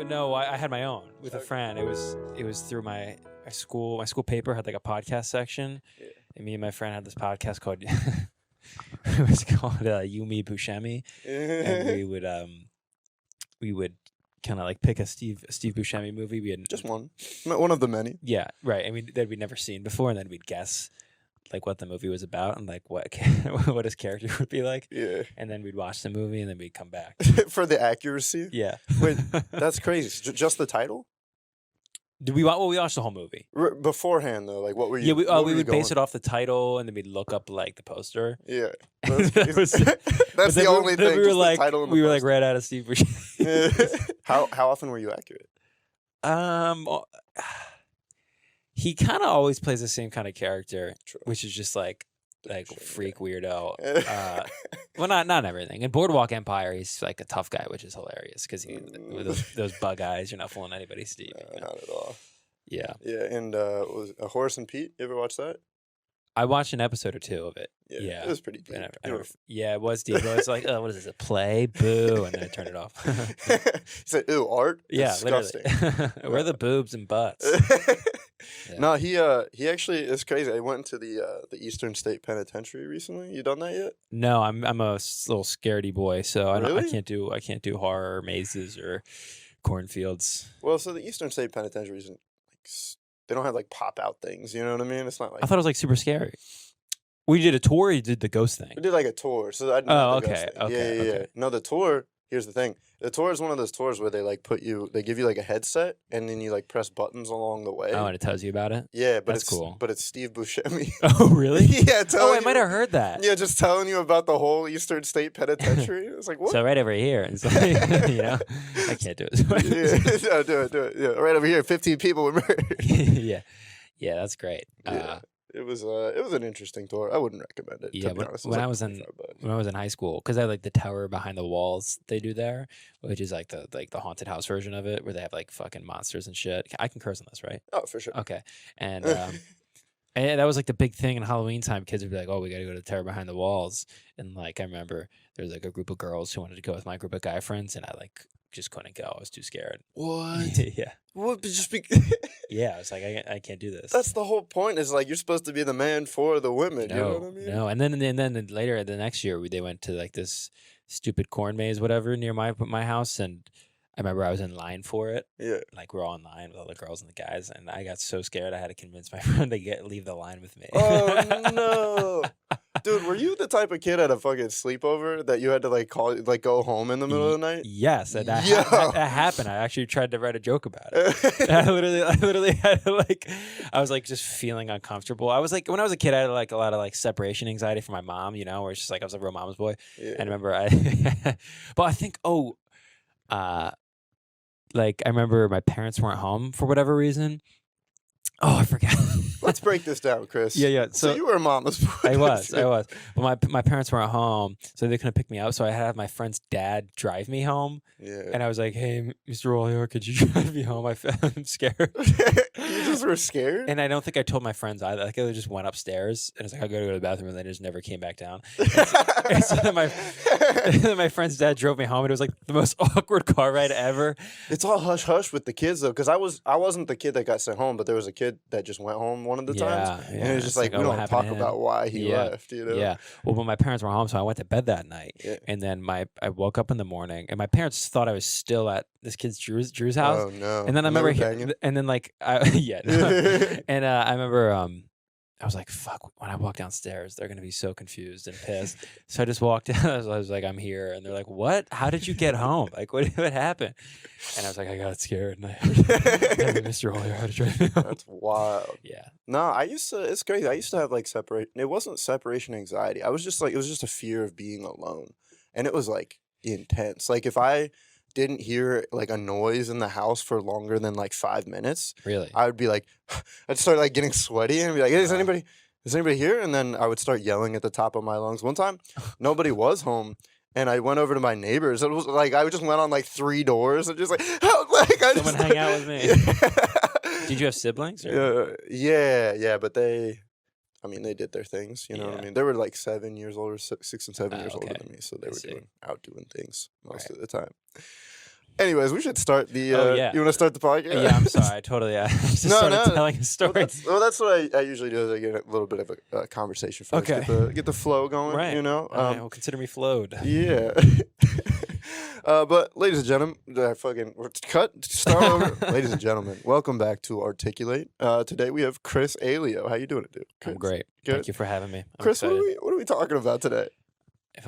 No, I had my own with a friend. It was through my school. My school paper had like a podcast section, and me and my friend had this podcast called it was called Yumi Buscemi, and we would kind of like pick a Steve Buscemi movie. We had just one of the many. Yeah, right. I mean, that we'd never seen before, and then we'd guess like what the movie was about and like what his character would be like. Yeah. And then we'd watch the movie and then we'd come back for the accuracy. Yeah. Wait, that's crazy. Just the title? We watched the whole movie beforehand though. Like, what were you? Yeah, we would base it off the title and then we'd look up like the poster. Yeah, that's the only thing. We were like, right out of Steve Buscemi. How often were you accurate? He kind of always plays the same kind of character, True. Which is just like freak weirdo. Well, not everything. In Boardwalk Empire, he's like a tough guy, which is hilarious because with those bug eyes, you're not fooling anybody, Steve. No, not at all. Yeah. Yeah, and was Horace and Pete? You ever watch that? I watched an episode or two of it. Yeah. It was pretty deep. Yeah, it was deep. It was like, oh, what is this, a play? Boo. And then I turned it off. You said, ew, art? Yeah, disgusting. Literally. Where are the boobs and butts? Yeah. No, he actually, it's crazy. I went to the Eastern State Penitentiary recently. You done that yet? No, I'm a little scaredy boy, so Really? I can't do horror mazes or cornfields. Well, so the Eastern State Penitentiary isn't like they don't have like pop out things. You know what I mean? It's not like I thought it was like super scary. We did a tour. You did the ghost thing. we did like a tour. So I didn't have the ghost thing. Okay. Yeah. No, the tour. Here's the thing. The tour is one of those tours where they like they give you like a headset and then you like press buttons along the way. Oh, and it tells you about it? Yeah, but That's cool. But it's Steve Buscemi. Oh, really? Yeah. I might have heard that. Yeah, just telling you about the whole Eastern State Penitentiary. It's like, what? So right over here. It's like, you know, I can't do it. Yeah, do it. Yeah, right over here, 15 people were murdered. Yeah, that's great. Yeah. It was an interesting tour. I wouldn't recommend it. Yeah, to be honest. when I was in high school, because I like the tower behind the walls they do there, which is like the haunted house version of it, where they have like fucking monsters and shit. I can curse on this, right? Oh, for sure. Okay, and and that was like the big thing in Halloween time. Kids would be like, "Oh, we got to go to the tower behind the walls," and like I remember there was like a group of girls who wanted to go with my group of guy friends, and I like just couldn't go. I was too scared. What? Yeah. What? Just be. Yeah, I was like, I can't do this. That's the whole point. Is like you're supposed to be the man for the women. No, you know what I mean? No, and then later the next year they went to like this stupid corn maze, whatever, near my house, and I remember I was in line for it. Yeah. Like we're all in line with all the girls and the guys, and I got so scared I had to convince my friend to leave the line with me. Oh no. Dude, were you the type of kid at a fucking sleepover that you had to like go home in the middle of the night? Yes, that happened. I actually tried to write a joke about it. I literally had to I was like just feeling uncomfortable. I was like, when I was a kid, I had like a lot of like separation anxiety from my mom, you know, where it's just like I was a real mama's boy. Yeah. And I remember but I think like I remember my parents weren't home for whatever reason. Oh, I forgot. Let's break this down, Chris. Yeah. So you were a mama's boy. I was. But my parents weren't home, so they couldn't pick me up. So I had to have my friend's dad drive me home. Yeah. And I was like, "Hey, Mr. Aileo, could you drive me home? I'm scared." You just were scared? And I don't think I told my friends either. Like I just went upstairs and I was like, "I gotta go to the bathroom," and they just never came back down. And so then my friend's dad drove me home, and it was like the most awkward car ride ever. It's all hush hush with the kids though, because I wasn't the kid that got sent home, but there was a kid that just went home one of the times. Yeah. And it was just like we don't talk about why he left, you know? Yeah. Well, but my parents were home, so I went to bed that night. Yeah. And then I woke up in the morning, and my parents thought I was still at this kid's Drew's house. Oh no. And then I remember and then like and I remember I was like, fuck, when I walk downstairs, they're going to be so confused and pissed. So I just walked in. I was like, I'm here. And they're like, what? How did you get home? Like, what happened? And I was like, I got scared. And I Mr. Aileo had to drive me home. That's wild. Yeah. No, it's crazy. I used to have like it wasn't separation anxiety. I was just like, it was just a fear of being alone. And it was like intense. Like if I didn't hear like a noise in the house for longer than like 5 minutes, really, I would be like, I'd start like getting sweaty and be like, hey, is anybody here? And then I would start yelling at the top of my lungs. One time, nobody was home, and I went over to my neighbors. It was like I just went on like 3 doors and just like, help! Like someone hang out with me. Yeah. Did you have siblings? Yeah, but they did their things. You know what I mean? They were like 7 years older, 6 and 7 years older than me, so they were out doing things most of the time. Anyways, we should start the. Oh, yeah. You want to start the podcast? Yeah, I'm sorry. I totally. I just started telling a story. That's what I usually do. Is I get a little bit of a conversation first. Okay. Get the flow going. Right. You know. All right, well, consider me flowed. Yeah. But ladies and gentlemen, start over. Ladies and gentlemen, welcome back to Articulate. Today we have Chris Aileo. How you doing, dude? I'm great. Good? Thank you for having me. I'm Chris, what excited. are we talking about today? If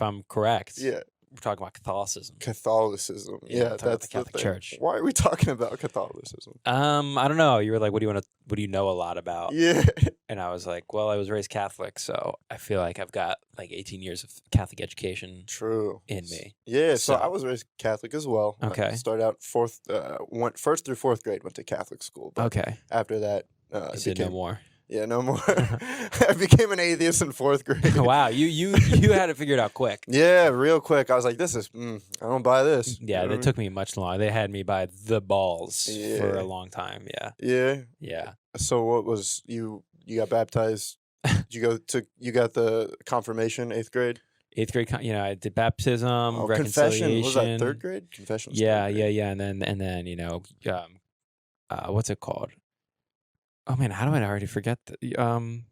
I'm correct, Yeah. we're talking about Catholicism. Catholicism. Yeah, Yeah, we're talking about that's the Catholic thing. Church. Why are we talking about Catholicism? I don't know. You were like, what do you know a lot about? Yeah. And I was like, well, I was raised Catholic, so I feel like I've got like 18 years of Catholic education True. in me. Yeah, so So- I was raised Catholic as well. Okay. I started out went first through fourth grade, went to Catholic school. But Okay. after that, You said no more. Yeah, no more. I became an atheist in fourth grade. Wow, you had it figured out quick. Yeah, real quick. I was like, I don't buy this. Yeah, You know it took me much longer. They had me by the balls for Yeah. a long time. Yeah. what I mean? Yeah. Yeah. So what was you got baptized? You got the confirmation, 8th grade? 8th grade, I did baptism, Confession. reconciliation. Was that 3rd grade? Confession. was Yeah, 3rd yeah, grade. yeah. And then what's it called? Oh man, how do I already forget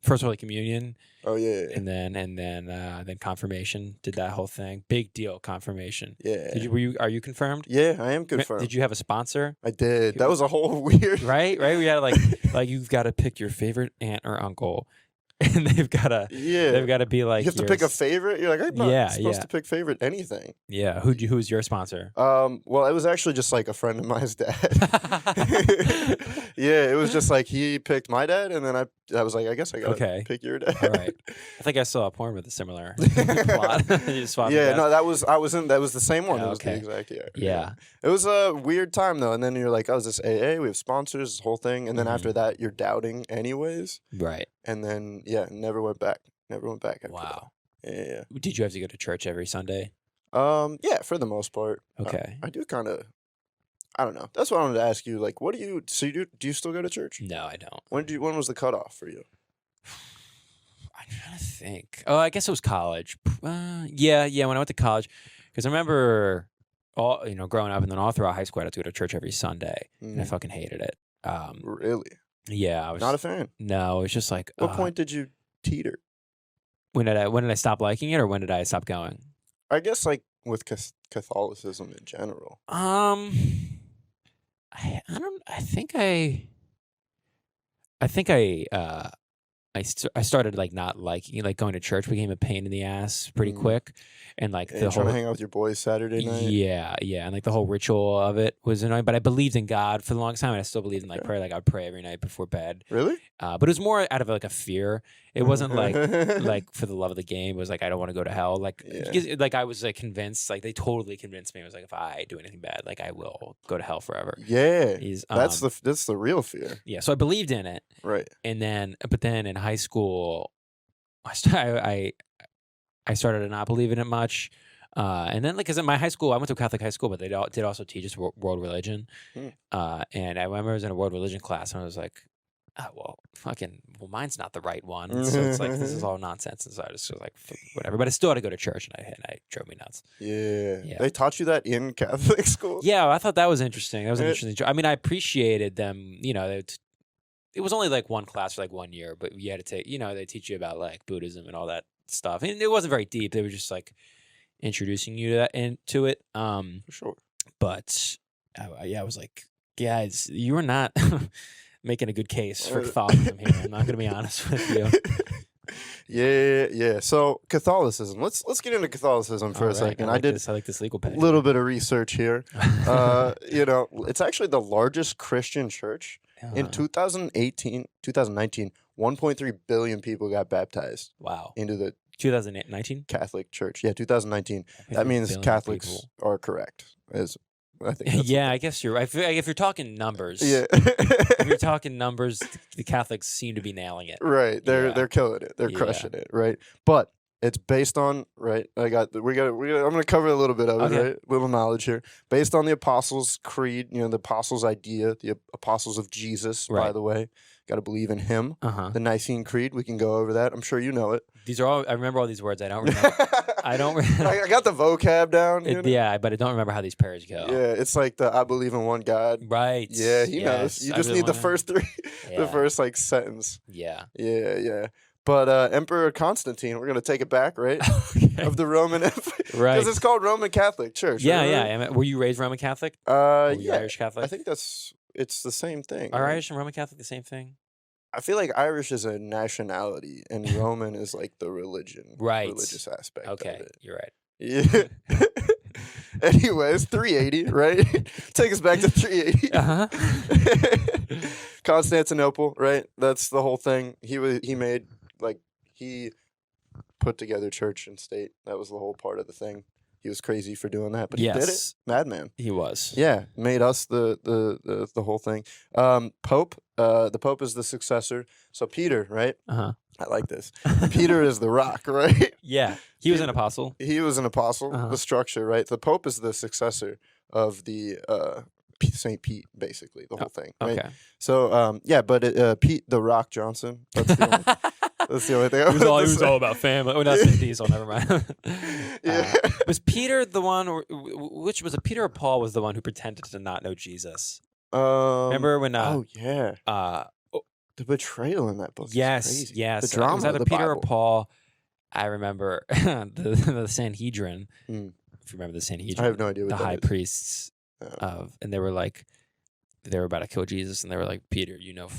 First Holy Communion, Oh yeah. and then confirmation. Did that whole thing. Big deal, confirmation. Yeah. Are you confirmed? Yeah, I am confirmed. Did you have a sponsor? I did. That was a whole weird. Right. We had like you've got to pick your favorite aunt or uncle, and they've got Yeah. to be like You have to pick a favorite. You're like, I'm not supposed to pick favorite anything. Yeah. Who's your sponsor? Well, it was actually just like a friend of mine's dad. Yeah, it was just like he picked my dad, and then I was like, I guess I gotta pick your dad. All right. I think I saw a porn with a similar plot. You just swapped Yeah, it no, out. that was the same one. Yeah, It was the okay. exact year. Yeah. It was a weird time though, and then you're like, oh, is this AA? We have sponsors, this whole thing, and then Mhm. after that, you're doubting anyways, Right. and then never went back. Never went back. After Wow. that. Yeah. Did you have to go to church every Sunday? Yeah, for the most part. Okay. I do kind of. I don't know. That's what I wanted to ask you. Like, what do you? So do you still go to church? No, I don't. When was the cutoff for you? I'm trying to think. Oh, I guess it was college. Yeah. When I went to college, because I remember growing up, and then all throughout high school, I had to go to church every Sunday, and I fucking hated it. Really? Yeah, I was Not a fan. No, it was just like. What point did you teeter? When did I stop liking it, or when did I stop going? I guess like with Catholicism in general. I don't. I think I started like not liking like going to church became a pain in the ass pretty quick, and like Yeah, the trying whole to hang out with your boys Saturday night. yeah, and like the whole ritual of it was annoying. But I believed in God for the longest time, and I still believed in like prayer. Like I would pray every night before bed. Really? But it was more out of like a fear. It wasn't like for the love of the game. It was like I don't want to go to hell. Like because, like I was like convinced. Like they totally convinced me. It was like if I do anything bad, like I will go to hell forever. Yeah. That's That's the real fear. Yeah. So I believed in it. Right. And then, but then in high school, I started to not believe in it much. And then, like, because in my high school, I went to a Catholic high school, but they did also teach us world religion. And I remember I was in a world religion class, and I was like, oh, well, mine's not the right one. So it's like, this is all nonsense. And so I just was like, whatever. But I still had to go to church, and I drove me nuts. Yeah. They taught you that in Catholic school? Yeah, I thought that was interesting. That was an interesting. I mean, I appreciated them, it was only like one class for like 1 year, but you had to take, they teach you about like Buddhism and all that stuff. And it wasn't very deep. They were just like introducing you to that into it. For sure. But I was like, guys, you are not making a good case for Catholicism here. I'm not going to be honest with you. Yeah. So Catholicism. Let's get into Catholicism for a second. I like this legal page. A little bit of research here. It's actually the largest Christian church. In 2019, 1.3 billion people got baptized. Wow. Into the 2019 Catholic Church. Yeah, 2019. That means Catholics are correct. I think. Yeah, I guess you're right. If you're talking numbers, if you're talking numbers, the Catholics seem to be nailing it. Right. They're killing it. They're crushing it. Right. But it's based on I'm gonna cover a little bit of it. Right. Little knowledge here. Based on the Apostles' Creed. The Apostles' idea. The Apostles of Jesus. By the way, got to believe in Him. The Nicene Creed. We can go over that. I'm sure you know it. These are all. I remember all these words. I don't remember. I don't. I got the vocab down. Yeah, but I don't remember how these prayers go. Yeah, it's like the I believe in one God. Right. Yeah, he knows. You just need the first three, the first like sentence. Yeah. Yeah. But Emperor Constantine, we're gonna take it back, right? Of the Roman Empire, right? Because it's called Roman Catholic Church. Yeah, right? yeah. Were you raised Roman Catholic? Were you Yeah, Irish Catholic? I think it's the same thing. Are right? Irish and Roman Catholic the same thing? I feel like Irish is a nationality, and Roman is like the religious aspect. Okay, of it. you're right. Yeah. Anyways, 380, right? Take us back to 380. Constantinople, right? That's the whole thing. He put together church and state. That was the whole part of the thing. He was crazy for doing that, but he did it. Madman. He was. Yeah, made us the whole thing. Pope. The Pope is the successor. So Peter, right? I like this. Peter is the rock, right? Yeah, he was an apostle. He was an apostle. The structure, right? The Pope is the successor of the Saint Pete, basically the whole thing. Right? Okay. So but Pete the Rock Johnson. That's the only. That's the only thing. He was all about family. Oh, not Saint Pete, so never mind. Yeah. Was Peter the one, which was it? Peter or Paul was the one who pretended to not know Jesus? Remember when? Oh yeah. The betrayal in that book. Yes, is crazy. yes. The drama. It was either of the Peter Bible. or Paul. I remember the Sanhedrin. If you remember the Sanhedrin, I have no idea what the that high is. priests and they were about to kill Jesus, and they were like, Peter, do you know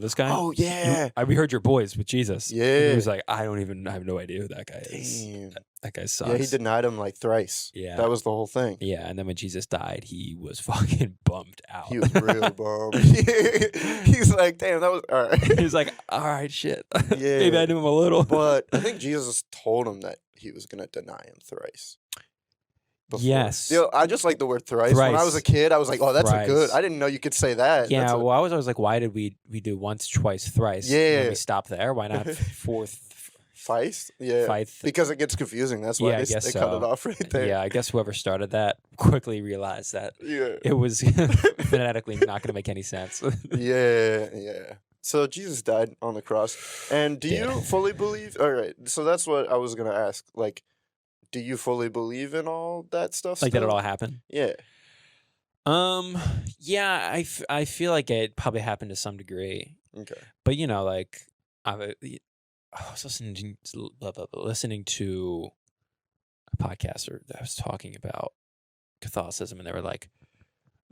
this guy? Oh yeah. We heard your boys with Jesus. Yeah. And he was like, I have no idea who that guy is. Damn. That guy sucks. Yeah, he denied him like thrice. Yeah. That was the whole thing. Yeah, and then when Jesus died, he was fucking bummed out. He was real bummed. He's like, damn, that was all right. He was like, all right, shit. Yeah. Maybe I knew him a little. But I think Jesus told him that he was going to deny him thrice. Before. Yes. I just like the word thrice. When I was a kid, I was like, oh, that's a good. I didn't know you could say that. Yeah, well, I was always like, why did we do once, twice, thrice? Yeah. And then we stop there. Why not fourth? Feist? Yeah. Feist. Because it gets confusing. That's why they cut it off right there. Yeah, I guess whoever started that quickly realized that it was phonetically not going to make any sense. Yeah. So Jesus died on the cross. And do you fully believe? All right. So that's what I was going to ask. Like, do you fully believe in all that stuff? Like still? that it all happened? Yeah. Yeah, I feel like it probably happened to some degree. Okay. But like I was listening to a podcaster that was talking about Catholicism, and they were like,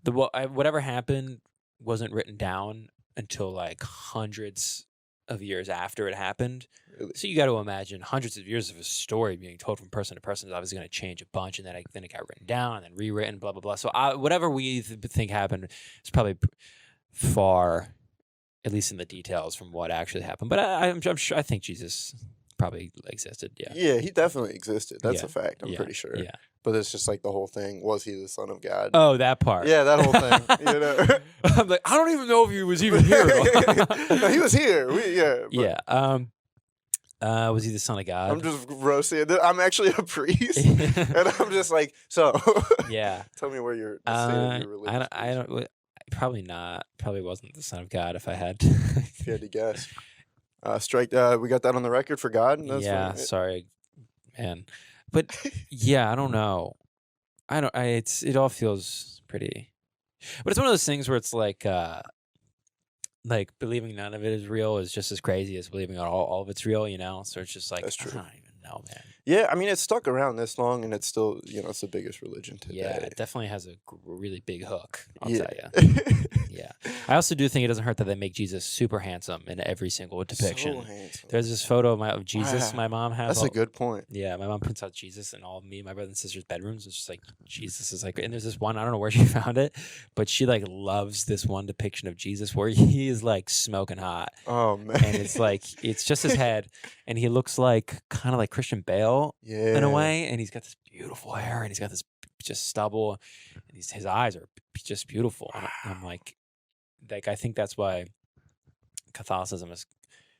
whatever happened wasn't written down until like hundreds of years after it happened. Really? So you got to imagine hundreds of years of a story being told from person to person is obviously going to change a bunch, and then it got written down and then rewritten, blah blah blah. So whatever we think happened is probably far, at least in the details, from what actually happened. But I'm sure. I think Jesus probably existed. Yeah. Yeah, he definitely existed. That's a fact. I'm pretty sure. Yeah. But it's just like the whole thing. Was he the Son of God? Oh, that part. Yeah, that whole thing. I'm like, I don't even know if he was even here. No, he was here. Yeah. Was he the Son of God? I'm just roasting. I'm actually a priest, and I'm just like, so. Yeah. Tell me where your religion. I don't. Probably not. Probably wasn't the Son of God if I had. If you had to guess. Strike. We got that on the record for God. Sorry, man. But yeah, I don't know. It all feels pretty. But it's one of those things where it's like believing none of it is real is just as crazy as believing all of it's real. So it's just like, that's true. I don't even know, man. Yeah, I mean, it's stuck around this long, and it's still, it's the biggest religion today. Yeah, it definitely has a really big hook, I'll tell you. Yeah. I also do think it doesn't hurt that they make Jesus super handsome in every single depiction. So handsome. There's this photo of Jesus my mom has. That's a good point. Yeah, my mom prints out Jesus in all of me, my brother and sister's bedrooms. It's just like, Jesus is like, and there's this one, I don't know where she found it, but she like loves this one depiction of Jesus where he is like smoking hot. Oh, man. And it's like, it's just his head, and he looks like kind of like Christian Bale in a way, and he's got this beautiful hair, and he's got this just stubble, and his eyes are just beautiful. And I'm like I think that's why Catholicism is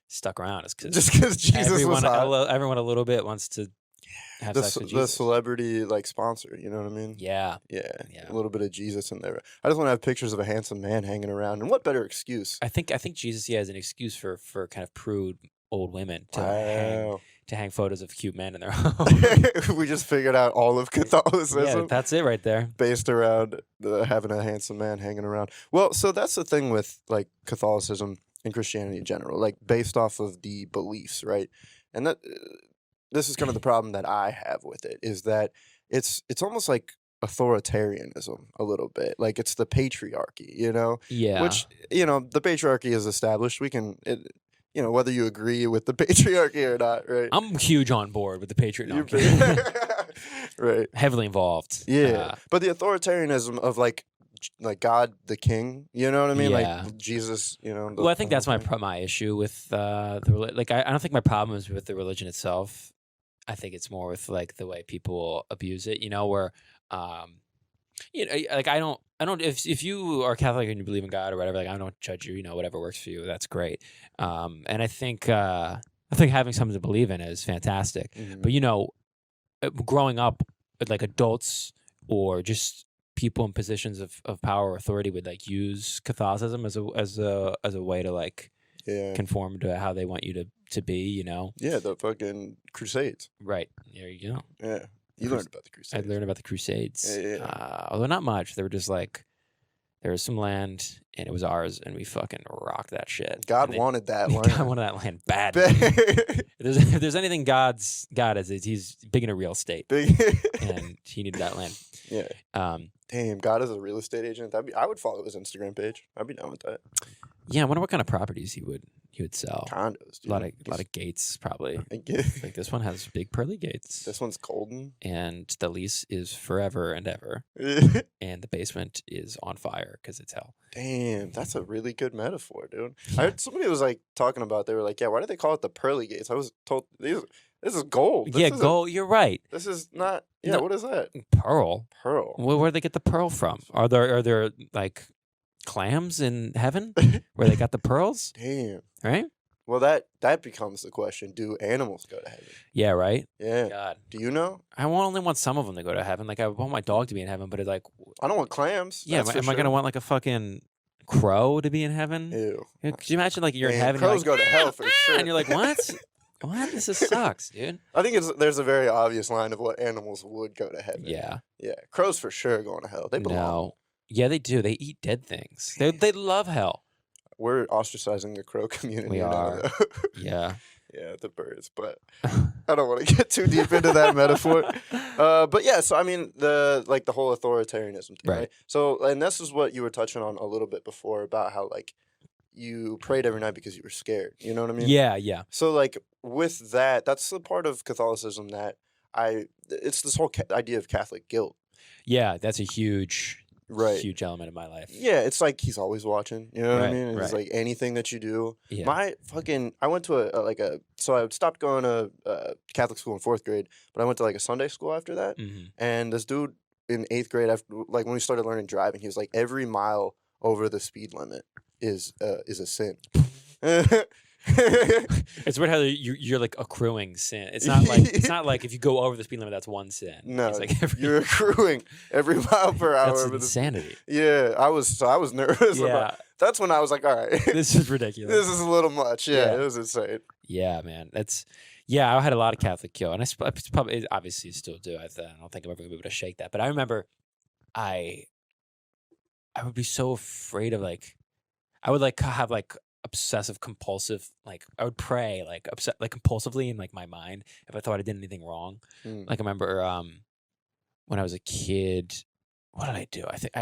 stuck around, is because Jesus was hot. Everyone a little bit wants to have sex with Jesus. The celebrity sponsor, you know what I mean? Yeah. A little bit of Jesus in there. I just want to have pictures of a handsome man hanging around, and what better excuse? I think Jesus is an excuse for kind of prude old women Wow. to hang photos of cute men in their home. We just figured out all of Catholicism. Yeah, that's it right there. Based around having a handsome man hanging around. Well, so that's the thing with like Catholicism and Christianity in general, like based off of the beliefs, right? And that this is kind of the problem that I have with it is that it's almost like authoritarianism a little bit, like it's the patriarchy, you know? Yeah. Which the patriarchy is established. We can. Whether you agree with the patriarchy or not, right? I'm huge on board with the patriarchy. Right. Heavily involved. Yeah. But the authoritarianism of like God the King, you know what I mean? Yeah. Like Jesus, Well, I think that's my issue with the like. I don't think my problem is with the religion itself. I think it's more with like the way people abuse it. Where like I don't if you are Catholic and you believe in God or whatever, like I don't judge you, whatever works for you, that's great. And I think having something to believe in is fantastic. Mhm. But growing up with like adults or just people in positions of power or authority would like use Catholicism as a way to like conform to how they want you to be, Yeah, the fucking Crusades. Right. There you go. Yeah. You learned about the Crusades. I learned about the Crusades. Yeah. Although not much. They were just like, there was some land and it was ours and we fucking rocked that shit. God wanted that land. God wanted that land bad. If there's anything God is, he's big into real estate. And he needed that land. Yeah. Damn, God is a real estate agent. I would follow his Instagram page. I'd be down with that. Yeah, I wonder what kind of properties he would sell. Condos, dude. A lot of gates, probably. Like this one has big pearly gates. This one's golden. And the lease is forever and ever. And the basement is on fire because it's hell. Damn, that's a really good metaphor, dude. I heard somebody was like talking about, they were like, yeah, why do they call it the pearly gates? I was told this is gold. Gold. You're right. This is not. Yeah, what is that? Pearl. Where do they get the pearl from? Are there like clams in heaven where they got the pearls? Damn. Right? Well, that becomes the question. Do animals go to heaven? Yeah, right? Yeah. God. Do you know? I only want some of them to go to heaven. Like, I want my dog to be in heaven, but it's like... I don't want clams. Yeah, am I going to want like a fucking crow to be in heaven? Ew. Could you imagine like you're in heaven? Crows go to hell for sure. And you're like, what? What? This sucks, dude. I think there's a very obvious line of what animals would go to heaven. Yeah. Yeah. Crows for sure going to hell. They belong. No. Yeah, they do. They eat dead things. They love hell. We're ostracizing the crow community. We are. Now, Yeah. Yeah, the birds. But I don't want to get too deep into that metaphor. But yeah, so I mean the whole authoritarianism thing, right? So, and this is what you were touching on a little bit before about how like you prayed every night because you were scared. You know what I mean? Yeah, yeah. So like with that, that's the part of Catholicism that it's this whole idea of Catholic guilt. Yeah, that's a huge element of my life. Yeah, it's like he's always watching. You know what I mean? It's like anything that you do. Yeah. I went to so I stopped going to Catholic school in 4th grade, but I went to like a Sunday school after that. Mm-hmm. And this dude in 8th grade, when we started learning driving, he was like, every mile over the speed limit is a sin. It's weird how you're like accruing sin. It's not like if you go over the speed limit, that's one sin. No, it's like you're accruing every mile per hour. That's insanity. Yeah, I was nervous. Yeah, that's when I was like, all right, this is ridiculous. This is a little much. Yeah, it was insane. Yeah, man, I had a lot of Catholic guilt, and I probably obviously still do. I don't think I'm ever gonna be able to shake that. But I remember, I would be so afraid of I would have obsessive compulsive, I would pray compulsively in my mind if I thought I did anything wrong. I remember when I was a kid, what did I do? I think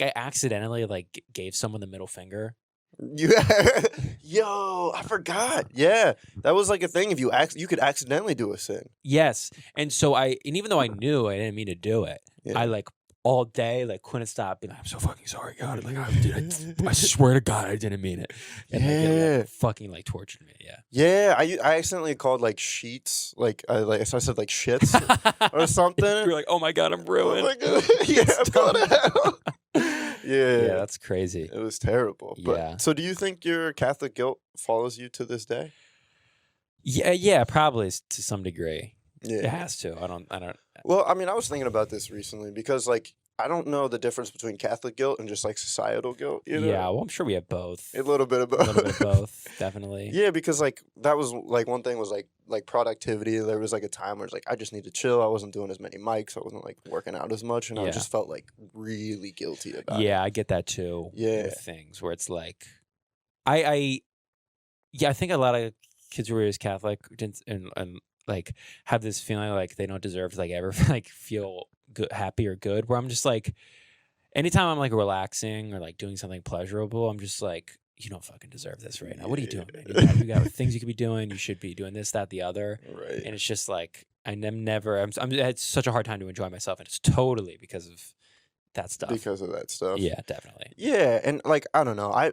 I accidentally gave someone the middle finger. Yo, I forgot. Yeah, that was a thing. If you could accidentally do a sin. Yes, and so and even though I knew I didn't mean to do it, I all day, couldn't stop being I'm so fucking sorry, God. I swear to God, I didn't mean it. And it fucking tortured me. Yeah. Yeah, I accidentally called sheets. I said shits or something. You're like, oh my God, I'm ruined. Oh my God. Yeah, go to hell. Yeah, that's crazy. It was terrible. But, so do you think your Catholic guilt follows you to this day? Yeah, probably to some degree. Yeah. It has to. I don't. Well, I mean, I was thinking about this recently because I don't know the difference between Catholic guilt and just like societal guilt. You know? Yeah, well, I'm sure we have both. A little bit of both. A little bit of both, definitely. Yeah, because like that was like one thing was like productivity. There was like a time where it's like I just need to chill. I wasn't doing as many mics. I wasn't like working out as much, and I Yeah. just felt like really guilty about it. Yeah, I get that too. Yeah. With things where it's like, I think a lot of kids who are raised Catholic and like have this feeling like they don't deserve to like ever like feel good, happy or good. Where I'm just like, anytime I'm like relaxing or like doing something pleasurable, I'm just like, you don't fucking deserve this right now. What are you doing, man? You got things you could be doing. You should be doing this, that, the other. Right. And it's just like I had such a hard time to enjoy myself, and it's totally because of that stuff. Because of that stuff. Yeah, definitely. Yeah, and like I don't know. I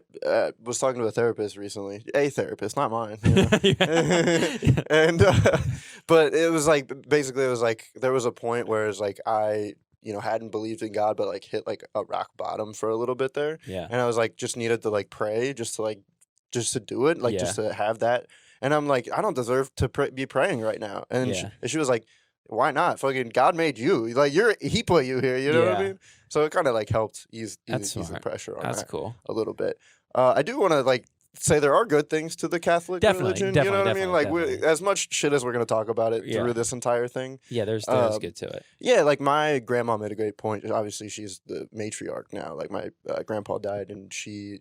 was talking to a therapist recently. A therapist, not mine. You know? And but it was like basically it was like there was a point where it's like I hadn't believed in God, but like hit like a rock bottom for a little bit there. Yeah. And I was like just needed to like pray just to do it, like just to have that. And I'm like I don't deserve to be praying right now. And she was like, why not? Fucking God made you. Like he put you here. You know what I mean? So it kind of like helped ease the pressure on that cool. a little bit. I do want to like say there are good things to the Catholic religion. You know what I mean? Like as much shit as we're gonna talk about it through this entire thing. Yeah, there's good to it. Yeah, like my grandma made a great point. Obviously, she's the matriarch now. Like my grandpa died, and she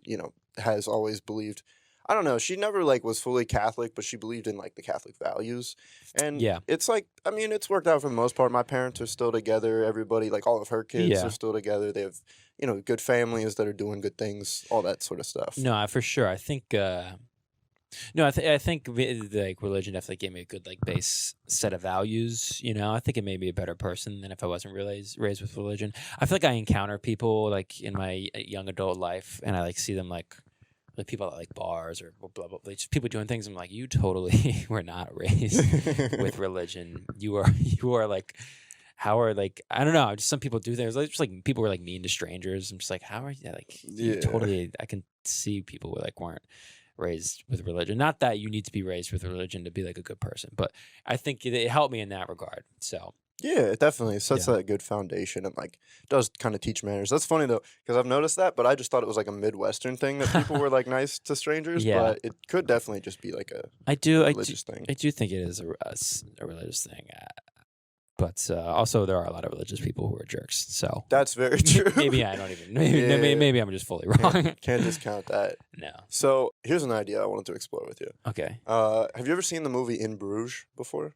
has always believed. I don't know. She never like was fully Catholic, but she believed in like the Catholic values. And it's like, I mean, it's worked out for the most part. My parents are still together. Everybody, like all of her kids are still together. They have, good families that are doing good things, all that sort of stuff. No, for sure. I think, I think like religion definitely gave me a good like base set of values. I think it made me a better person than if I wasn't raised with religion. I feel like I encounter people like in my young adult life, and I like see them like people at like bars or blah blah, just people doing things. I'm like, you totally were not raised with religion. You are like, how are like, I don't know, just some people do things like just like people were like mean to strangers. I'm just like, how are you like you totally, I can see people who like weren't raised with religion. Not that you need to be raised with religion to be like a good person, but I think it helped me in that regard. So yeah, it definitely sets a good foundation and like does kind of teach manners. That's funny though, because I've noticed that, but I just thought it was like a Midwestern thing that people were like nice to strangers. But it could definitely just be like a religious thing. I do think it is a religious thing. But also, there are a lot of religious people who are jerks. So that's very true. Maybe I don't even. Maybe I'm just fully wrong. Can't discount that. No. So here's an idea I wanted to explore with you. Okay. Have you ever seen the movie In Bruges before?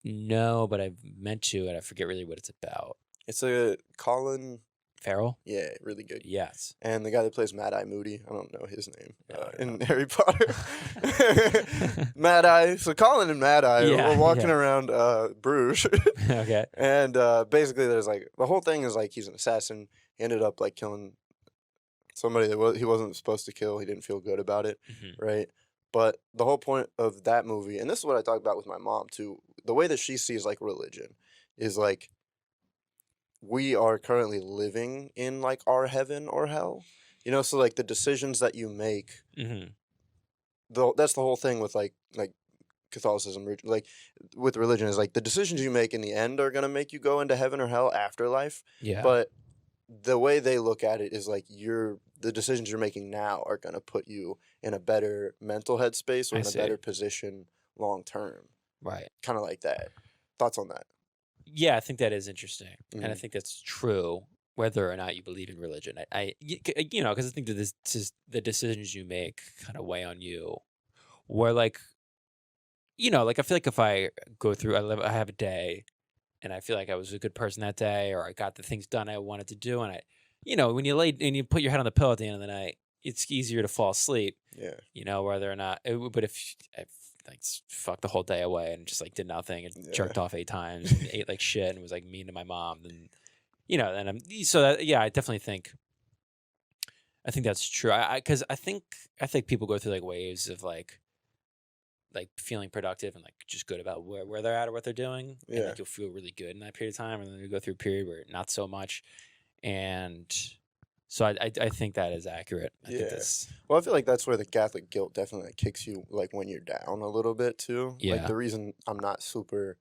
No, but I've meant to, and I forget really what it's about. It's a Colin Farrell? Yeah, really good. Yes. And the guy that plays Mad Eye Moody, I don't know his name in Harry Potter. Mad Eye. So Colin and Mad Eye were walking around Bruges. Okay. And basically there's like, the whole thing is like he's an assassin. He ended up like killing somebody that he wasn't supposed to kill. He didn't feel good about it, right? But the whole point of that movie, and this is what I talked about with my mom too, the way that she sees like religion is like, we are currently living in like our heaven or hell, so like the decisions that you make, that's the whole thing with like Catholicism, like with religion, is like the decisions you make in the end are going to make you go into heaven or hell afterlife. Yeah. But the way they look at it is like the decisions you're making now are going to put you in a better mental headspace or in a better position long term. Right. Kind of like that. Thoughts on that? Yeah, I think that is interesting, and I think that's true, whether or not you believe in religion. Because I think that this is the decisions you make kind of weigh on you. Where like, like I feel like if I go through, I have a day, and I feel like I was a good person that day, or I got the things done I wanted to do, and when you lay and you put your head on the pillow at the end of the night, it's easier to fall asleep. Yeah. Whether or not, but if like fucked the whole day away and just like did nothing and jerked off 8 times and ate like shit and was like mean to my mom, then and I definitely think that's true. Because I think people go through like waves of like feeling productive and like just good about where they're at or what they're doing, and like you'll feel really good in that period of time, and then you go through a period where not so much, and so I think that is accurate. I think well, I feel like that's where the Catholic guilt definitely like kicks you like when you're down a little bit too. Yeah. Like the reason I'm not super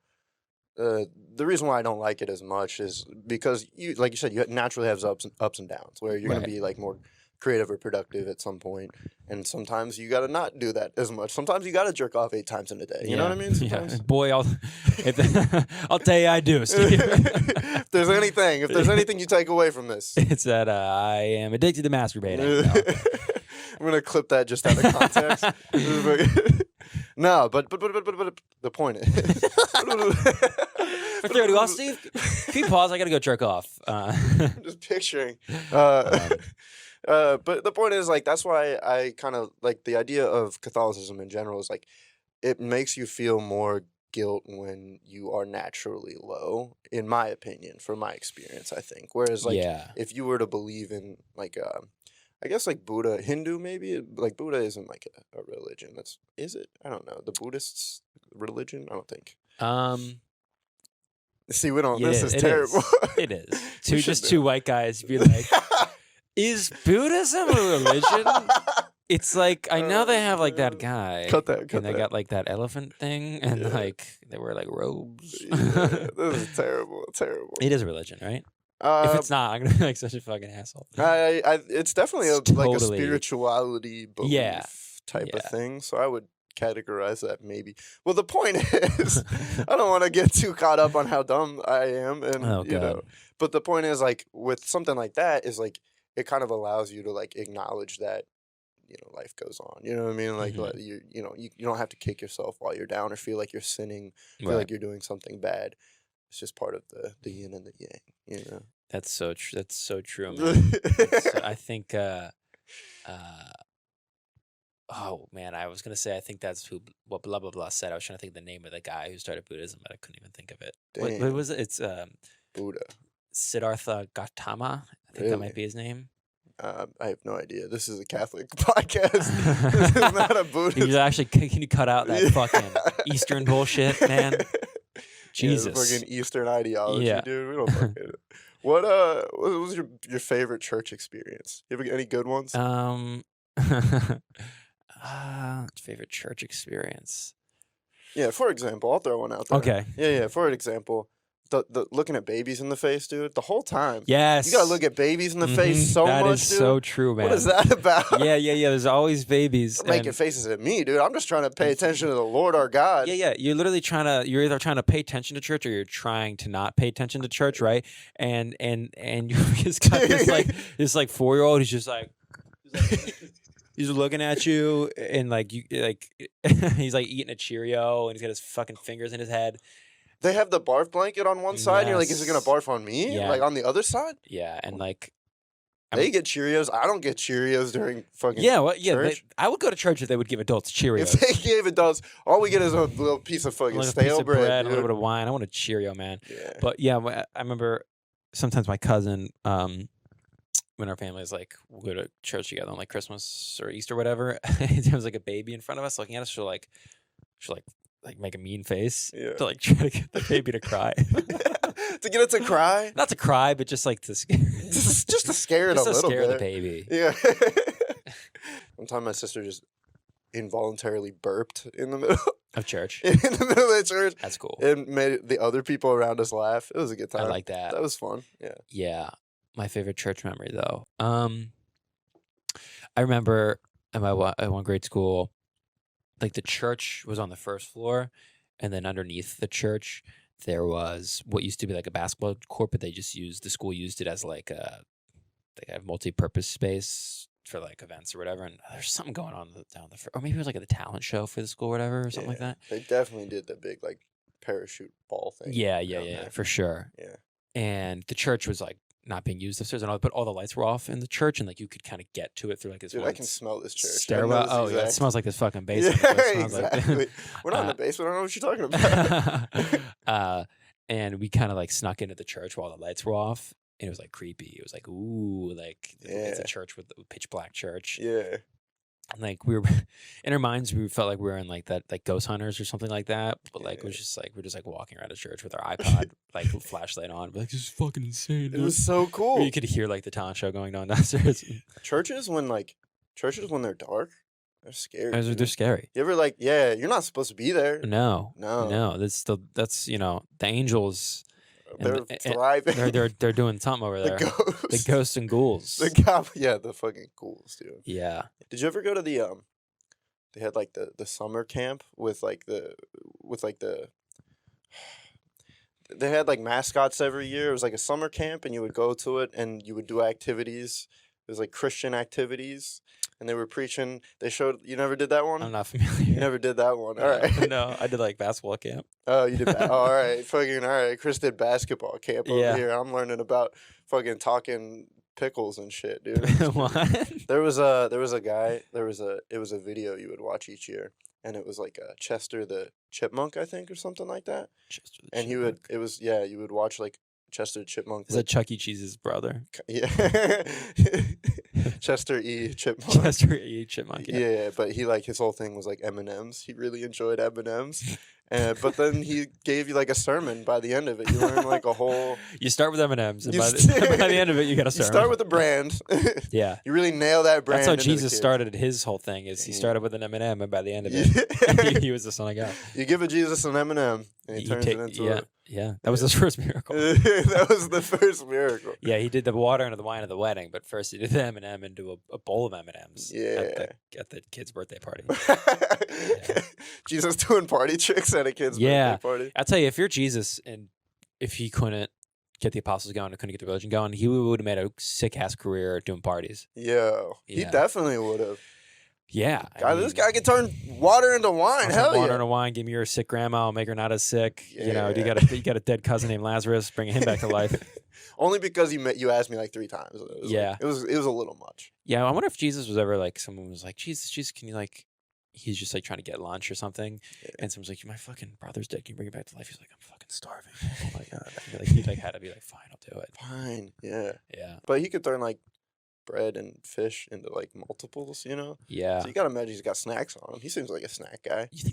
the reason why I don't like it as much is because like you said, you naturally have ups and downs where you're Right. gonna be like more creative or productive at some point, and sometimes you gotta not do that as much. Sometimes you gotta jerk off 8 times in a day. You know what I mean? Sometimes. Yeah. Boy, I'll tell you I do, Steve. if there's anything you take away from this, it's that I am addicted to masturbating. No. I'm gonna clip that just out of context. No, but the point is. For 30, well, Steve, can you pause? I gotta go jerk off. I'm just picturing. But the point is, like, that's why I kind of like the idea of Catholicism in general is like it makes you feel more guilt when you are naturally low, in my opinion, from my experience, I think. Whereas, like, if you were to believe in, like, I guess, like, Buddha, Hindu, maybe, like, Buddha isn't, like, a religion. Is it? I don't know. The Buddhists' religion? I don't think. See, we don't, this is terrible. It is. Two white guys be like, is Buddhism a religion? It's like, I know they have, like, that guy. Cut that. And they got, like, that elephant thing, and, like, they wear, like, robes. This is terrible. It is a religion, right? If it's not, I'm gonna be like such a fucking asshole. It's definitely like a spirituality belief type of thing. So I would categorize that maybe. Well, the point is, I don't want to get too caught up on how dumb I am, and you know. But the point is, like, with something like that, is like it kind of allows you to like acknowledge that, you know, life goes on. You know what I mean? Like, you don't have to kick yourself while you're down or feel like you're sinning, feel like you're doing something bad. It's just part of the yin and the yang, you know. That's so true. That's so true, man. I think. Oh man, I was gonna say I think that's what blah blah blah said. I was trying to think of the name of the guy who started Buddhism, but I couldn't even think of it. What was it? It's Buddha. Siddhartha Gautama. I think that might be his name. I have no idea. This is a Catholic podcast. This is not a Buddhist. You actually can you cut out that fucking Eastern bullshit, man? Jesus, fucking Eastern ideology, dude. We don't fucking. What was your favorite church experience? You ever get any good ones? Favorite church experience. Yeah, for example, I'll throw one out there. Okay. Yeah. For example, the looking at babies in the face, dude. The whole time. Yes. You gotta look at babies in the face so much, dude. That is so true, man. What is that about? Yeah. There's always babies. They're making faces at me, dude. I'm just trying to pay attention to the Lord our God. Yeah. You're literally you're either trying to pay attention to church or you're trying to not pay attention to church, right? And you just got this 4-year-old who's just like he's looking at you and he's like eating a Cheerio and he's got his fucking fingers in his head. They have the barf blanket on one side, and you're like, is it going to barf on me? Yeah. Like, on the other side? Yeah, and like... They get Cheerios. I don't get Cheerios during fucking church. I would go to church if they would give adults Cheerios. If they gave adults, all we get is a little piece of fucking stale bread, a little bit of wine. I want a Cheerio, man. Yeah. But yeah, I remember sometimes my cousin... when our families like we'll go to church together on like Christmas or Easter or whatever, there was like a baby in front of us looking at us. She'll make a mean face to like try to get the baby to cry. To get it to cry? Not to cry, but just like to scare just to scare it a little bit. The baby. Yeah. One time my sister just involuntarily burped in the middle of church. In the middle of the church. That's cool. It made the other people around us laugh. It was a good time. I like that. That was fun. Yeah. Yeah. My favorite church memory, though. I remember at one grade school, like the church was on the first floor, and then underneath the church there was what used to be like a basketball court, but the school used it as like a multi-purpose space for like events or whatever. And there's something going on down the or maybe it was like a talent show for the school or whatever or something like that. They definitely did the big like parachute ball thing. Yeah, for sure. Yeah. And the church was like not being used upstairs, and but all the lights were off in the church, and like you could kind of get to it through like this. Dude, I can smell this church. Stairwell. Oh yeah, it smells like this fucking basement. Yeah, exactly. We're not in the basement. I don't know what you're talking about. And we kind of like snuck into the church while the lights were off, and it was like creepy. It was like ooh, like it's a church with a pitch black church. Yeah. And like we were in our minds, we felt like we were in like that, like Ghost Hunters or something like that. But like it was just like we're just like walking around a church with our iPod, like flashlight on. We're like, this is fucking insane. It was so cool. Or you could hear like the talent show going on downstairs. Churches when they're dark, They're scary. They're scary. You ever you're not supposed to be there. No. No. That's the angels. They're thriving. They're doing something over there. The ghosts and ghouls. The fucking ghouls, dude. Yeah. Did you ever go to the they had like the summer camp with they had like mascots every year. It was like a summer camp, and you would go to it and you would do activities. It was like Christian activities, and they were preaching. They showed. You never did that one? I'm not familiar. You never did that one. All right. No, I did like basketball camp. Oh, you did. All right. Fucking all right. Chris did basketball camp over here. I'm learning about fucking talking pickles and shit, dude. What? There was a guy. It was a video you would watch each year, and it was like Chester the Chipmunk, I think, or something like that. Chester the And Chipmunk. you would watch like Chester the Chipmunk. Is that Chuck E. Cheese's brother? Yeah. Chester E. Chipmunk. Chester E. Chipmunk. Yeah, but he his whole thing was like M&Ms. He really enjoyed M&Ms. But then he gave you like a sermon by the end of it. You learn like a whole. You start with M&Ms, and by the end of it, you got a sermon. You start with the brand. Yeah. You really nail that brand. That's how Jesus started his whole thing. Is he started with an M&M, and by the end of it, he was the Son of God. You give a Jesus an M&M, and he turns it into a. Yeah, that was his first miracle. That was the first miracle. Yeah, he did the water into the wine at the wedding, but first he did the M&M into a bowl of M&Ms. Yeah. At the kid's birthday party. Jesus doing party tricks at a kid's birthday party. I'll tell you, if you're Jesus and if he couldn't get the apostles going and couldn't get the religion going, he would have made a sick ass career doing parties. He definitely would have. Yeah, this guy can turn water into wine. Hell yeah! Water into wine. Give me your sick grandma. I'll make her not as sick. Yeah. You know, you got a dead cousin named Lazarus. Bring him back to life. Only because you asked me like 3 times. It was a little much. Yeah, I wonder if Jesus was ever like someone was like, Jesus, can you like? He's just like trying to get lunch or something, and someone's like, my fucking brother's dead. Can you bring him back to life? He's like, I'm fucking starving. Oh my god! He had to be like, fine, I'll do it. Fine, yeah. But he could turn like bread and fish into like multiples, you know? Yeah. So you gotta imagine he's got snacks on him. He seems like a snack guy. You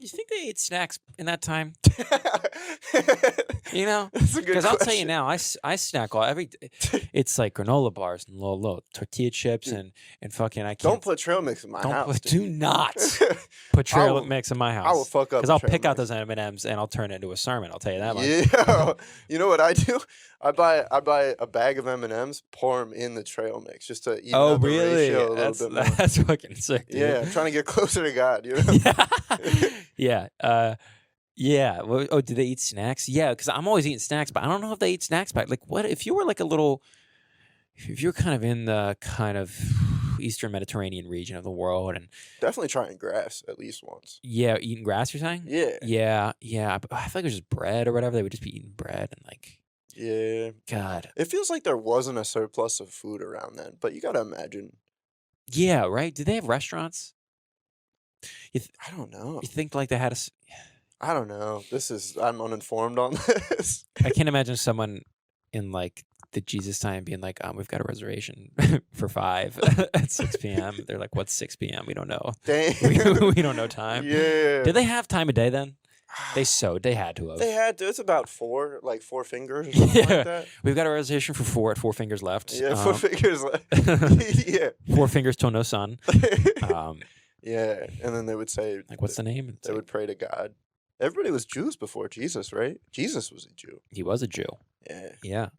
think they ate snacks in that time? You know, that's a good. Because I'll tell you now, I snack every. It's like granola bars and little tortilla chips and fucking. I can't. Don't put trail mix in my house. Do not put trail mix in my house. I will fuck up. Because I'll pick out those M&Ms and I'll turn it into a sermon. I'll tell you that much. Yeah. You know what I do? I buy a bag of M&Ms, pour them in the trail mix just to even up the ratio a little bit more. That's fucking sick, dude. Yeah, I'm trying to get closer to God, you know? Yeah. Yeah. Oh, do they eat snacks? Yeah, because I'm always eating snacks, but I don't know if they eat snacks back. Like, what if you were like if you're kind of in the kind of Eastern Mediterranean region of the world and definitely trying grass at least once. Yeah, eating grass, you're saying? Yeah. Yeah. I feel like it was just bread or whatever. They would just be eating bread and like. Yeah. God. It feels like there wasn't a surplus of food around then, but you got to imagine. Yeah, right? Did they have restaurants? I don't know. You think like they had I don't know. I'm uninformed on this. I can't imagine someone in like the Jesus time being like, we've got a reservation for 5 at 6 p.m. They're like, what's 6 p.m.? We don't know. Dang. We don't know time. Yeah. Did they have time of day then? They had to have. They had to. It's about 4 fingers or something like that. We've got a reservation for 4 at 4 fingers left. Yeah, 4 fingers left. Yeah. 4 fingers till no sun. Yeah, and then they would say, like, what's the name? They would pray to God. Everybody was Jews before Jesus, right? Jesus was a Jew. He was a Jew. Yeah. Yeah.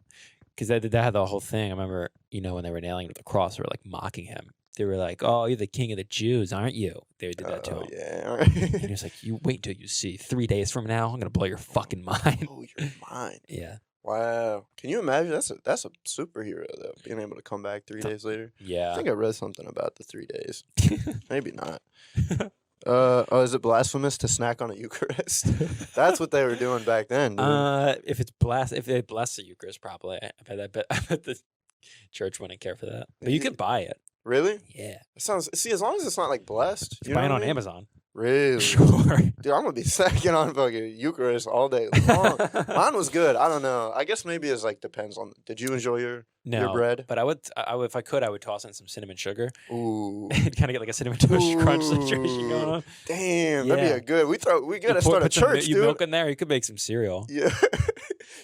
Because they had the whole thing. I remember, when they were nailing him to the cross, they were like mocking him. They were like, "Oh, you're the king of the Jews, aren't you?" They did that to him. Yeah, all right. And he was like, "You wait till you see 3 days from now. I'm gonna blow your fucking mind." Oh, your mind. Yeah. Wow. Can you imagine? That's a superhero though, being able to come back 3 days later. Yeah. I think I read something about the 3 days. Maybe not. Is it blasphemous to snack on a Eucharist? That's what they were doing back then. Dude. If they bless the Eucharist, probably. I bet the church wouldn't care for that. But you could buy it. Really? Yeah. It sounds. See, as long as it's not like blessed, you buy it on Amazon. Really? Sure. Dude, I'm gonna be snacking on fucking Eucharist all day long. Mine was good. I don't know. I guess maybe it's like depends on. Did you enjoy your bread? But I would, if I could, I would toss in some cinnamon sugar. Ooh. And kind of get like a cinnamon toast crunch situation going on. Damn, that'd be a good. We gotta start a church, dude. Milk in there. You could make some cereal. Yeah.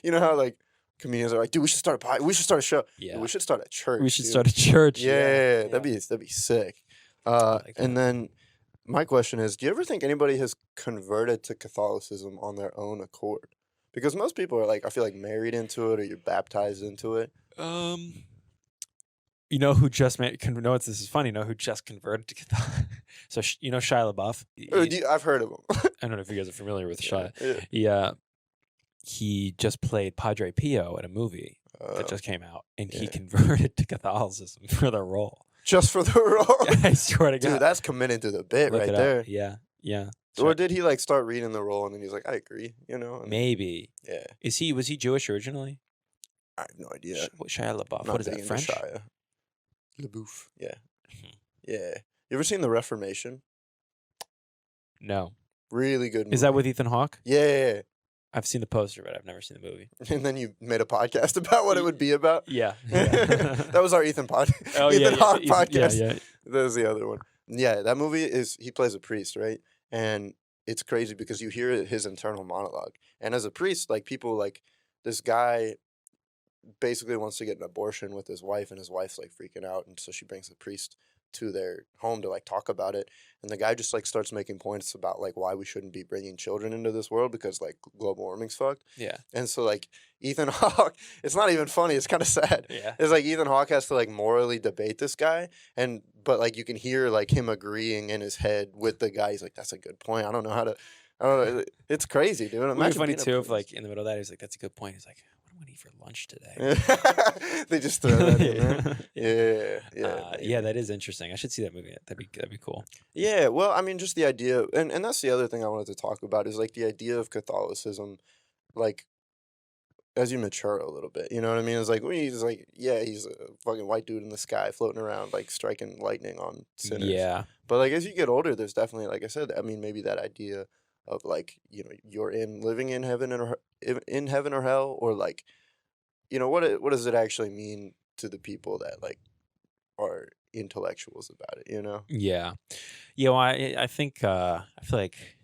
You know how like comedians are like, dude, we should start a show. Yeah. Dude, we should start a church. We should start a church. Yeah. That'd be sick. like And that. then my question is, do you ever think anybody has converted to Catholicism on their own accord? Because most people are like, I feel like married into it or you're baptized into it. You know who just made? Know what this is funny? You know who just converted to Catholic? So you know Shia LaBeouf. I've heard of him. I don't know if you guys are familiar with Shia. Yeah. He just played Padre Pio in a movie that just came out, and he yeah. converted to Catholicism for the role. Just for the role? I swear to God. Dude, that's committing to the bit Look right it there. up. Yeah. Or did he like start reading the role and then he's like, I agree, you know? And Maybe. yeah. Was he Jewish originally? I have no idea. Shia LaBeouf. Not What is big that, into French? Shia. LaBeouf. Yeah. Yeah. You ever seen The Reformation? No. Really good movie. Is that with Ethan Hawke? Yeah. I've seen the poster, but I've never seen the movie. And then you made a podcast about what it would be about? Yeah. That was our Ethan Hawke podcast. Yeah. That was the other one. Yeah, that movie he plays a priest, right? And it's crazy because you hear his internal monologue. And as a priest, like people like this guy basically wants to get an abortion with his wife, and his wife's like freaking out, and so she brings the priest to their home to like talk about it, and the guy just like starts making points about like why we shouldn't be bringing children into this world because like global warming's fucked. Yeah. And so like Ethan Hawke, it's not even funny, it's kind of sad. Yeah. It's like Ethan Hawke has to like morally debate this guy, but like you can hear like him agreeing in his head with the guy. He's like, that's a good point. I don't know. It's crazy, dude. It would be funny too if like in the middle of that he's like, that's a good point. He's like, what am I gonna eat for lunch today? They just throw that in there. Yeah. That is interesting. I should see that movie. That'd be cool. Yeah, well, I mean, just the idea, and that's the other thing I wanted to talk about is like the idea of Catholicism, like as you mature a little bit, you know what I mean? It's like he's a fucking white dude in the sky floating around, like striking lightning on sinners. Yeah, but like as you get older, there's definitely, like I said, I mean, maybe that idea of like, you know, you're living in heaven or hell, or like, you know, what does it actually mean to the people that like are intellectuals about it, you know? yeah. Well, I think I feel like,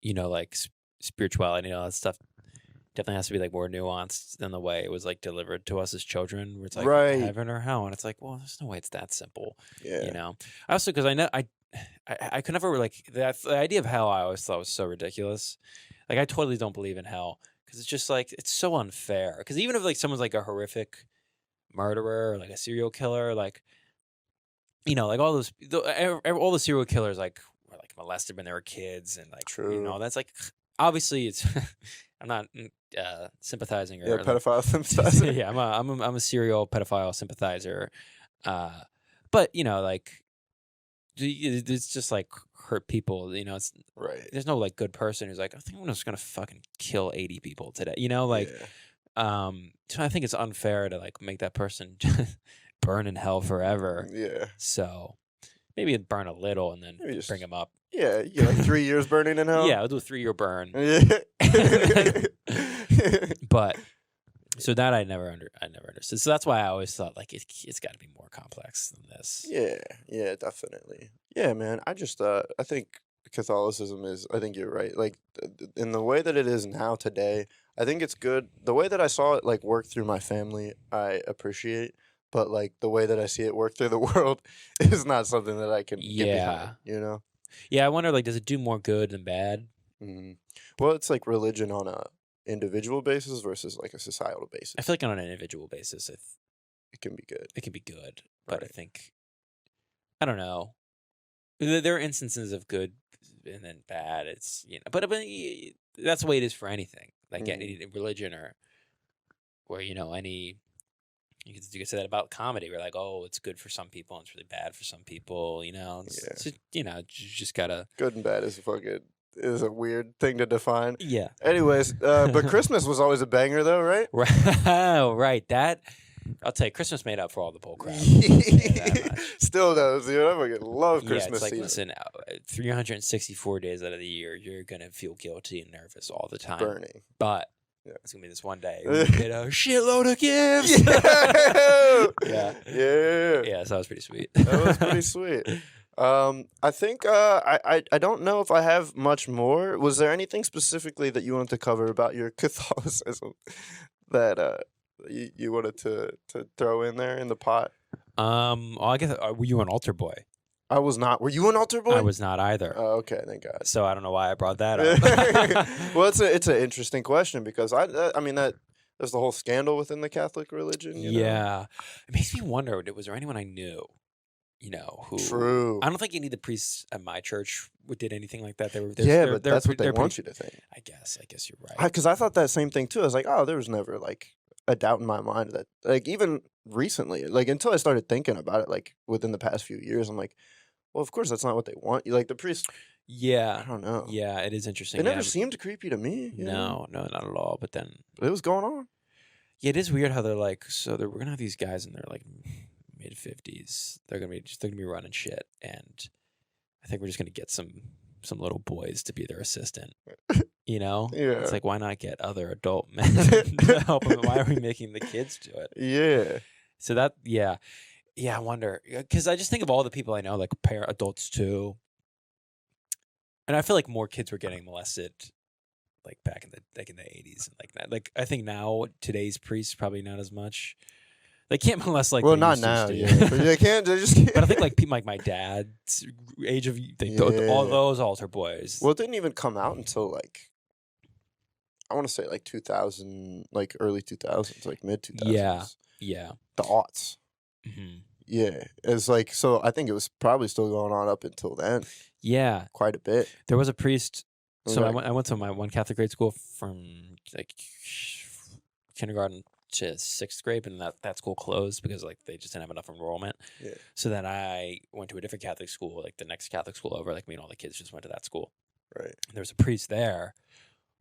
you know, like spirituality and all that stuff definitely has to be like more nuanced than the way it was like delivered to us as children, where it's like Right. heaven or hell, and it's like, well, there's no way it's that simple. Yeah. You know. I also, because I know I could never like the idea of hell. I always thought was so ridiculous. Like I totally don't believe in hell because it's just like it's so unfair. Because even if like someone's like a horrific murderer or like a serial killer, like, you know, like all the serial killers like were like molested when they were kids, and like True. you know, that's like obviously it's I'm not sympathizing or pedophile sympathizer. yeah, I'm a serial pedophile sympathizer, but you know, like it's just like hurt people. You know, it's Right. There's no like good person who's like, I think I'm just gonna fucking kill 80 people today. You know, like so I think it's unfair to like make that person burn in hell forever. Yeah. So maybe it'd burn a little and then Maybe just bring him up. Yeah, you get like 3 years burning in hell. Yeah, I'll do a 3-year burn. Yeah. But so that I never understood. So that's why I always thought like it's got to be more complex than this. Yeah, definitely. Yeah, man. I just I think Catholicism is. I think you're right. Like in the way that it is now today, I think it's good. The way that I saw it like work through my family, I appreciate. But like the way that I see it work through the world is not something that I can get behind. You know. Yeah, I wonder like, does it do more good than bad? Mm-hmm. Well, it's like religion on a individual basis versus like a societal basis. I feel like on an individual basis, it can be good. It can be good, but I think I don't know. There are instances of good and then bad. It's, you know, but that's the way it is for anything, like any religion or you know, any. You could say that about comedy. We're like, oh, it's good for some people and it's really bad for some people. You know, it's just, you know, you just gotta. Good and bad is a weird thing to define. Yeah. Anyways, but Christmas was always a banger, though, right? Right. That I'll tell you, Christmas made up for all the bull crap. Still does, dude. I fucking love Christmas. Yeah, it's like, season. listen, 364 days out of the year, you're gonna feel guilty and nervous all the time. Burning, but. Yeah. It's gonna be this one day we get a shitload of gifts. Yeah. So that was pretty sweet. That was pretty sweet. I think I don't know if I have much more. Was there anything specifically that you wanted to cover about your Catholicism that you wanted to throw in there in the pot? I guess were you an altar boy? I was not. Were you an altar boy? I was not either. Oh, okay, thank God. So I don't know why I brought that up. Well, it's an interesting question because I mean that there's the whole scandal within the Catholic religion. You know? Yeah. It makes me wonder, was there anyone I knew, who... True. I don't think any of the priests at my church did anything like that. But that's what they want you to think. I guess you're right. Because I thought that same thing too. I was like, oh, there was never like a doubt in my mind that like even recently, like until I started thinking about it, like within the past few years, I'm like, well, of course that's not what they want. Like the priest, Yeah. I don't know. Yeah, it is interesting. It never seemed creepy to me. You know? No, not at all. But then... But it was going on. Yeah, it is weird how they're like, we're going to have these guys in their like mid-50s. They're going to be running shit. And I think we're just going to get some little boys to be their assistant. Yeah. It's like, why not get other adult men to help them? Why are we making the kids do it? Yeah. So that, yeah, I wonder, because I just think of all the people I know, like adults too, and I feel like more kids were getting molested, like back in the 80s, and like I think now today's priests probably not as much. They can't molest like well, they not used to now. do. Yeah, but they can't. They just can't. But I think like people like my dad's age of all those altar boys. Well, it didn't even come out until like I want to say like 2000, like early 2000s, like mid 2000s. Yeah. The aughts. Mm-hmm. Yeah, it's like so. I think it was probably still going on up until then. Yeah, quite a bit. There was a priest. So Okay. I went to my one Catholic grade school from like kindergarten to 6th grade, and that school closed because like they just didn't have enough enrollment. Yeah. So then I went to a different Catholic school, like the next Catholic school over. Like me and all the kids just went to that school. Right. And there was a priest there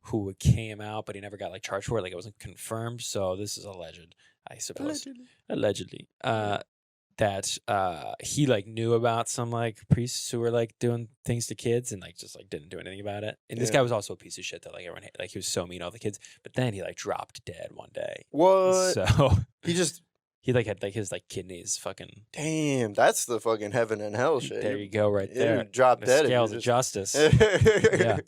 who came out, but he never got like charged for it. Like it wasn't confirmed. So this is alleged, I suppose. Allegedly. That he like knew about some like priests who were like doing things to kids and like just like didn't do anything about it. And this guy was also a piece of shit that like everyone like he was so mean to all the kids. But then he like dropped dead one day. What? So he like had like his like kidneys fucking. Damn, that's the fucking heaven and hell shit. There you go, right there. Drop The dead. scales of justice. Yeah,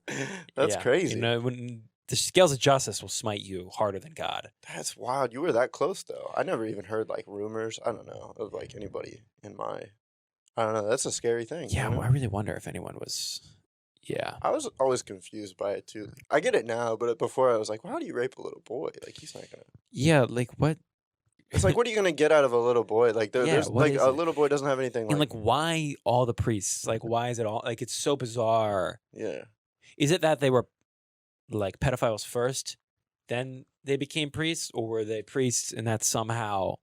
that's crazy. When the scales of justice will smite you harder than God. That's wild. You were that close though. I never even heard like rumors. I don't know of like anybody in my. I don't know. That's a scary thing. Yeah, you know? well, I really wonder if anyone was. Yeah, I was always confused by it too. I get it now, but before I was like, well, how do you rape a little boy? Like he's not gonna. Yeah, like what? It's like, what are you gonna get out of a little boy? Like there's like a little boy doesn't have anything. And like, why all the priests? Like, why is it all like? It's so bizarre. Yeah. Is it that they were like pedophiles first, then they became priests, or were they priests and that somehow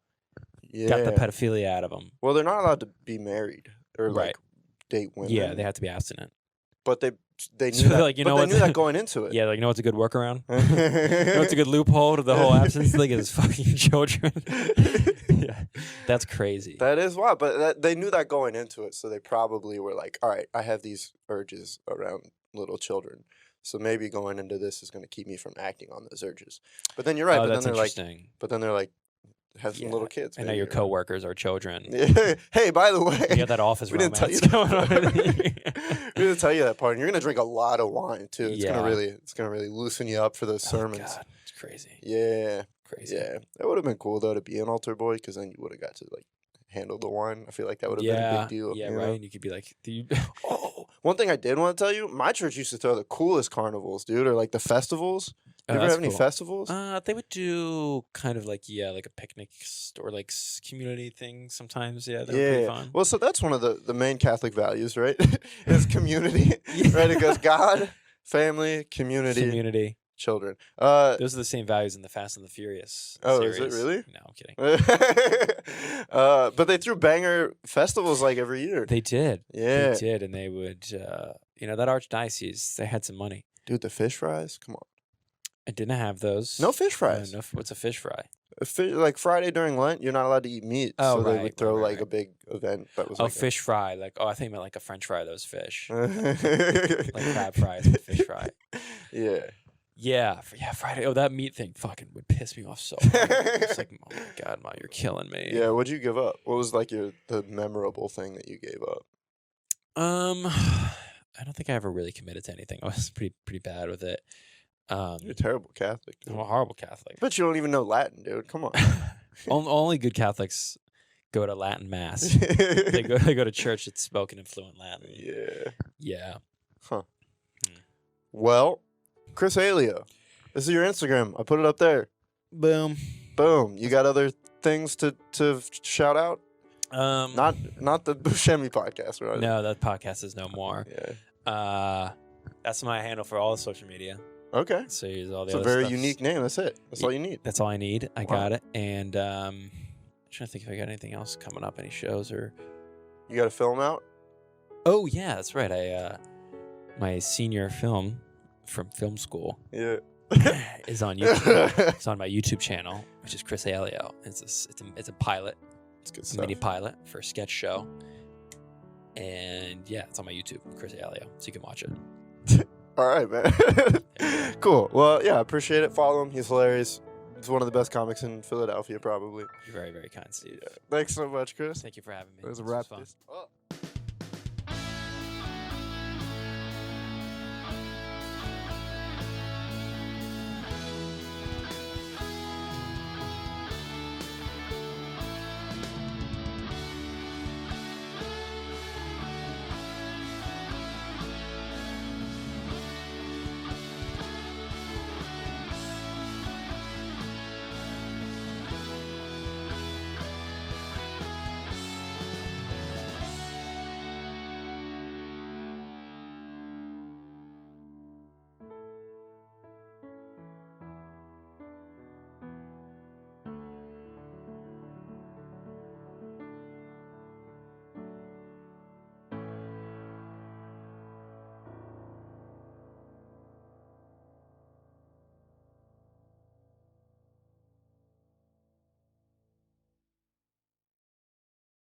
got the pedophilia out of them? Well, they're not allowed to be married or like date women. Yeah, they have to be abstinent. But they knew So that. like, you know they what? knew that going into it. Yeah, like what's a good workaround? What's a good loophole to the whole abstinence thing is fucking children. Yeah, that's crazy. That is wild, but they knew that going into it, so they probably were like, "All right, I have these urges around little children, so maybe going into this is going to keep me from acting on those urges." But then you're right. Oh, but that's then they're interesting. like, but then they're like, have some little kids. I know your coworkers are children. Hey, by the way, you got that office we didn't romance tell you going on. We didn't tell you that part. And you're gonna drink a lot of wine too. It's Yeah. gonna really loosen you up for those sermons. God, it's crazy. Yeah, Crazy. yeah. That would have been cool though to be an altar boy, because then you would have got to like handle the wine. I feel like that would have been a big deal. Yeah, you right. know? And you could be like, Oh, one thing I did want to tell you, my church used to throw the coolest carnivals, dude, or like the festivals. You ever that's have any cool. festivals? They would do kind of like like a picnic or like community thing sometimes. Yeah, they're pretty fun. Well, so that's one of the main Catholic values, right? Is community, Yeah. right? It goes God, family, community, children. Those are the same values in the Fast and the Furious. Oh, series. is it really? No, I'm kidding. But they threw banger festivals like every year. They did. Yeah. They did, and they would. That archdiocese, they had some money. Dude, the fish fries? Come on. I didn't have those. No fish fries. What's a fish fry? Like Friday during Lent, you're not allowed to eat meat. Oh, so they right, would throw right, like right. a big event that was Oh, like fish fry. Like, I think you meant like a French fry. Those fish, like like crab fries, but fish fry. Yeah. Yeah, Friday. Oh, that meat thing fucking would piss me off so hard. It's like, oh my God, Mom, you're killing me. Yeah, what'd you give up? What was like the memorable thing that you gave up? I don't think I ever really committed to anything. I was pretty bad with it. You're a terrible Catholic. Dude. I'm a horrible Catholic. But you don't even know Latin, dude. Come on. Only good Catholics go to Latin mass. They go to church that's spoken in fluent Latin. Yeah. Yeah. Huh. Well, Chris Aileo. This is your Instagram. I put it up there. Boom. Boom. You got other things to shout out? Not the Buscemi podcast, right? No, that podcast is no more. Yeah. That's my handle for all the social media. Okay. So here's all the It's a other very stuff. unique name. That's it. That's all you need. That's all I need. I Wow. got it. And I'm trying to think if I got anything else coming up, any shows or. You got a film out? Oh yeah, that's right. My senior film from film school Yeah. is on YouTube. It's on my YouTube channel, which is Chris Aileo. It's a pilot. It's good It's a stuff. mini pilot for a sketch show. And yeah, it's on my YouTube, Chris Aileo, so you can watch it. All right, man. Cool. Well, yeah, I appreciate it. Follow him. He's hilarious. He's one of the best comics in Philadelphia, probably. You're very, very kind, Steve. Yeah. Thanks so much, Chris. Thank you for having me. Let's This wrap was fun. this up.